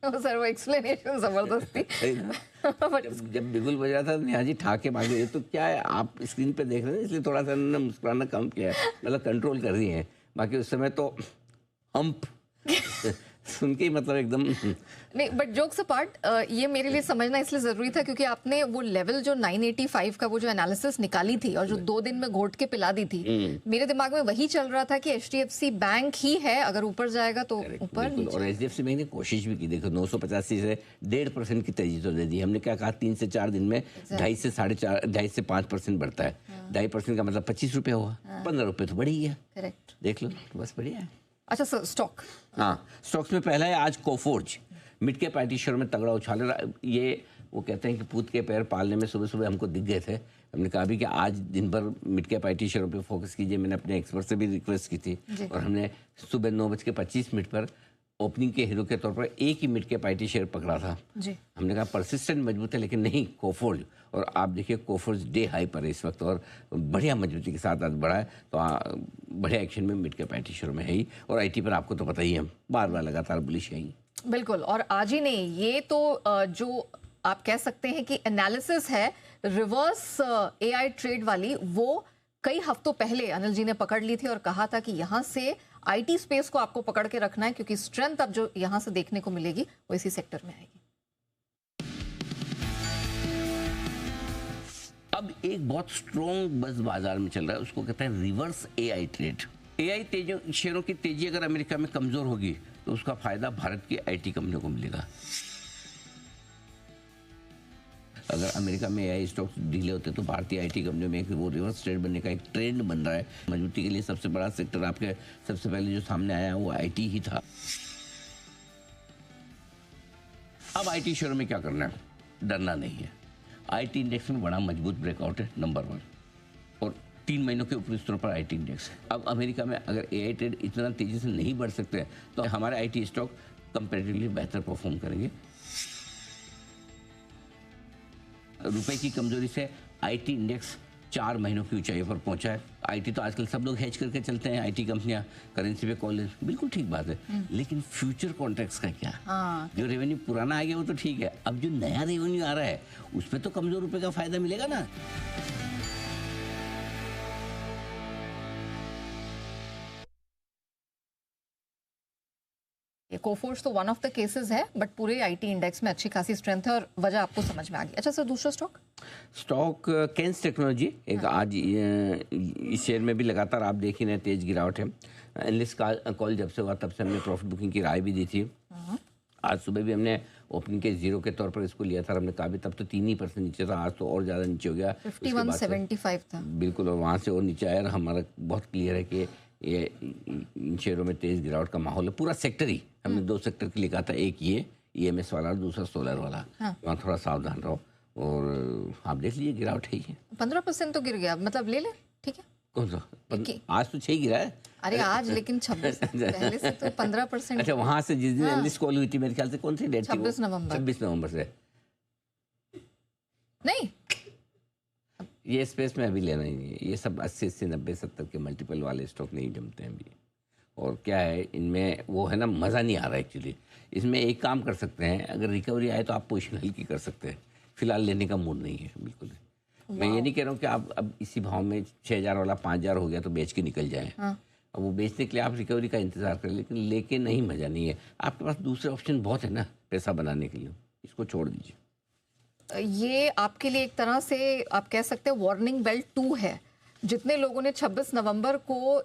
Sir वो explanation जबरदस्ती। जब बिगुल बजा था नेहा जी ठाके भागे, ये तो क्या है, आप स्क्रीन पे देख रहे हैं इसलिए थोड़ा सा उन्होंने मुस्कुराना कम किया है, मतलब कंट्रोल कर रही हैं, बाकी उस समय तो हम्प सुन के ही मतलब एकदम। नहीं, बट जोक्स अपार्ट, ये मेरे लिए समझना इसलिए जरूरी था क्योंकि आपने वो लेवल जो 985 का वो जो एनालिसिस निकाली थी और जो 2 दिन में घोट के पिला दी थी, मेरे दिमाग में वही चल रहा था कि एचडीएफसी बैंक ही है, अगर ऊपर जाएगा तो ऊपर। और एचडीएफसी बैंक ने कोशिश भी की, देखो 985 से 1.5% की तेजी तो दे दी हमने, क्या कहा 3 से 4 दिन में 2.5 से 4.5 2.5 से 5% बढ़ता है। 2.5% का मतलब 25 रुपये हुआ, 15 रुपये तो बढ़ी गया। करेक्ट, देख लो, बस बढ़िया है। अच्छा सर, स्टॉक, हाँ, स्टॉक्स में पहला है आज Coforge, mid cap IT share में तगड़ा उछाल रहा। ये वो कहते हैं कि पूत के पैर पालने में सुबह सुबह हमको दिख गए थे, हमने कहा भी कि आज दिन भर मिड कैप आईटी शेयरों पे फोकस कीजिए, मैंने अपने एक्सपर्ट से भी रिक्वेस्ट की थी और हमने सुबह 9:25 पर ओपनिंग के हीरो के तौर पर एक ही मिड कैप आईटी शेयर पकड़ा था जी। हमने कहा परसिस्टेंट मजबूत है, लेकिन नहीं कोफोर्ज, और आप देखिए कोफोर्ज डे हाई पर है इस वक्त और बढ़िया मजबूती के साथ आज बढ़ा है, तो बढ़िया एक्शन में मिड कैप आईटी शेयर में है ही, और आईटी पर आपको तो पता ही है बार बार लगातार बुलिश है ही। बिल्कुल, और आज ही नहीं, ये तो जो आप कह सकते हैं कि एनालिसिस है रिवर्स एआई ट्रेड वाली, वो कई हफ्तों पहले अनिल जी ने पकड़ ली थी और कहा था कि यहां से आईटी स्पेस को आपको पकड़ के रखना है क्योंकि स्ट्रेंथ अब जो यहां से देखने को मिलेगी वो इसी सेक्टर में आएगी। अब एक बहुत स्ट्रॉन्ग बज़ बाजार में चल रहा है, उसको कहते हैं रिवर्स एआई ट्रेड। एआई शेयरों की तेजी अगर अमेरिका में कमजोर होगी तो उसका फायदा भारत की आईटी कंपनियों को मिलेगा। अगर अमेरिका में एआई स्टॉक्स ढीले होते तो भारतीय आईटी कंपनियों में एक वो रिवर्स ट्रेड बनने का एक ट्रेंड बन रहा है। मजबूती के लिए सबसे बड़ा सेक्टर आपके सबसे पहले जो सामने आया वो आईटी ही था। अब आईटी शेयरों में क्या करना है, डरना नहीं है। आईटी इंडेक्स में बड़ा मजबूत ब्रेकआउट है, नंबर 1, और 3 महीनों के ऊपरी स्तरों पर आईटी इंडेक्स है। अब अमेरिका में अगर एआई ट्रेड इतना तेजी से नहीं बढ़ सकते तो हमारे आईटी स्टॉक कंपैरेटिवली बेहतर परफॉर्म करेंगे। रुपए की कमजोरी से आईटी इंडेक्स 4 महीनों की ऊंचाई पर पहुंचा है। आईटी तो आजकल सब लोग हेज करके चलते हैं, आईटी कंपनियां करेंसी पे कॉल, बिल्कुल ठीक बात है, लेकिन फ्यूचर कॉन्ट्रैक्ट्स का क्या? जो रेवेन्यू पुराना आ गया वो तो ठीक है, अब जो नया रेवेन्यू आ रहा है उस पर तो कमजोर रुपए का फायदा मिलेगा ना। ये कोफोर्ज तो वन ऑफ द केसेस है, बट पूरे आईटी इंडेक्स में अच्छी खासी स्ट्रेंथ है और वजह आपको समझ में आ गई। अच्छा सर, दूसरा स्टॉक कैंस टेक्नोलॉजी, एक आज इस शेयर में भी लगातार आप देख ही रहे तेज गिरावट है। एनालिस्ट कॉल जब से हुआ तब से हमने प्रॉफिट बुकिंग की राय भी दी थी। आज सुबह भी हमने ओपनिंग के जीरो के तौर पर इसको लिया था, हमने कहा भी तब तो 3% नीचे था, आज तो और ज़्यादा नीचे हो गया, 51.75 था बिल्कुल, और वहाँ से और नीचे आया। हमारा बहुत क्लियर है कि ये इन शेयरों में तेज गिरावट का माहौल है, पूरा सेक्टर ही। हमने 2 सेक्टर के लिए कहा था, एक ये ईएमएस वाला और दूसरा सोलर वाला, वहाँ थोड़ा सावधान रहो। और आप देख लीजिए गिरावट है ही, 15% तो गिर गया, मतलब ले ले, ठीक है। कौन सा आज तो 6 गिरा है। अरे आज लेकिन 26 पहले से तो 15%। अच्छा, वहाँ से जिस दिन एनालिस्ट कॉल हुई थी मेरे ख्याल से कौन सी डेट थी? 26 नवंबर। 26 नवंबर से नहीं, ये स्पेस में अभी लेना ही नहीं है, ये सब 80 80 90 70 के मल्टीपल वाले स्टॉक नहीं जमते हैं अभी। और क्या है इनमें वो है ना, मज़ा नहीं आ रहा एक्चुअली। इसमें एक काम कर सकते हैं, अगर रिकवरी आए तो आप पोजीशन हल्की कर सकते हैं, फिलहाल लेने का मूड नहीं है बिल्कुल। मैं ये नहीं कह रहा हूँ कि आप अब इसी भाव में 6000 वाला 5000 हो गया तो बेच के निकल जाएं। अब वो बेचने के लिए आप रिकवरी का इंतजार करें, लेकिन लेके नहीं मज़ा नहीं है। आपके पास दूसरे ऑप्शन बहुत है ना पैसा बनाने के लिए, इसको छोड़ दीजिए। ये आपके लिए एक तरह से आप कह सकते हैं वार्निंग बेल 2 है। जितने लोगों ने 26 नवंबर को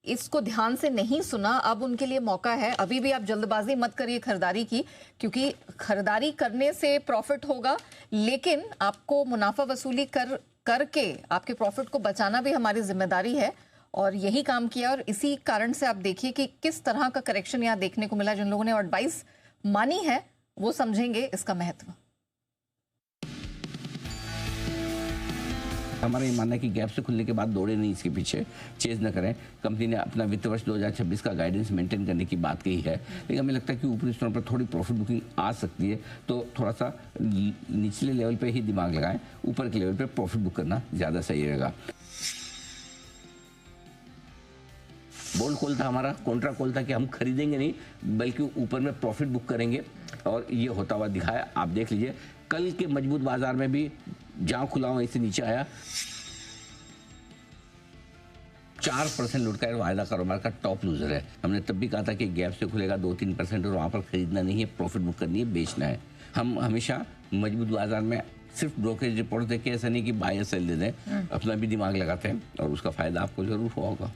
इसको ध्यान से नहीं सुना, अब उनके लिए मौका है। अभी भी आप जल्दबाजी मत करिए खरीदारी की, क्योंकि खरीदारी करने से प्रॉफिट होगा, लेकिन आपको मुनाफा वसूली करके आपके प्रॉफिट को बचाना भी हमारी जिम्मेदारी है, और यही काम किया। और इसी कारण से आप देखिए कि किस तरह का करेक्शन यहाँ देखने को मिला। जिन लोगों ने एडवाइस मानी है वो समझेंगे इसका महत्व। हमारा ये मानना है कि गैप से खुलने के बाद दौड़े नहीं, इसके पीछे चेज न करें। कंपनी ने अपना वित्त वर्ष 2026 का गाइडेंस मेंटेन करने की बात कही है, लेकिन हमें लगता है कि ऊपरी स्तरों पर थोड़ी प्रॉफिट बुकिंग आ सकती है, तो थोड़ा सा निचले लेवल पे ही दिमाग लगाएं, ऊपर के लेवल पे प्रॉफिट बुक करना ज़्यादा सही रहेगा। बोल्ड कॉल था हमारा, कॉन्ट्रा कॉल था कि हम खरीदेंगे नहीं बल्कि ऊपर में प्रॉफिट बुक करेंगे, और ये होता हुआ दिखाया। आप देख लीजिए कल के मजबूत बाजार में भी जहां खुला वहीं से नीचे आया, 4% लुढ़का है, वायदा कारोबार का टॉप लूजर है। हमने तब भी कहा था कि गैप से खुलेगा 2-3% और वहां पर खरीदना नहीं है, प्रॉफिट बुक करनी है, बेचना है। हम हमेशा मजबूत बाजार में सिर्फ ब्रोकरेज रिपोर्ट देख के ऐसा नहीं कि बाय सेल दे दें, अपना भी दिमाग लगाते हैं और उसका फायदा आपको जरूर हुआ होगा।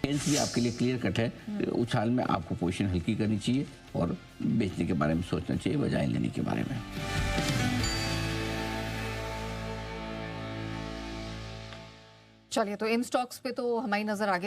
भी आपके लिए क्लियर कट है, उछाल में आपको पोजीशन हल्की करनी चाहिए और बेचने के बारे में सोचना चाहिए बजाय लेने के बारे में। चलिए, तो इन स्टॉक्स पे तो हमारी नजर आगे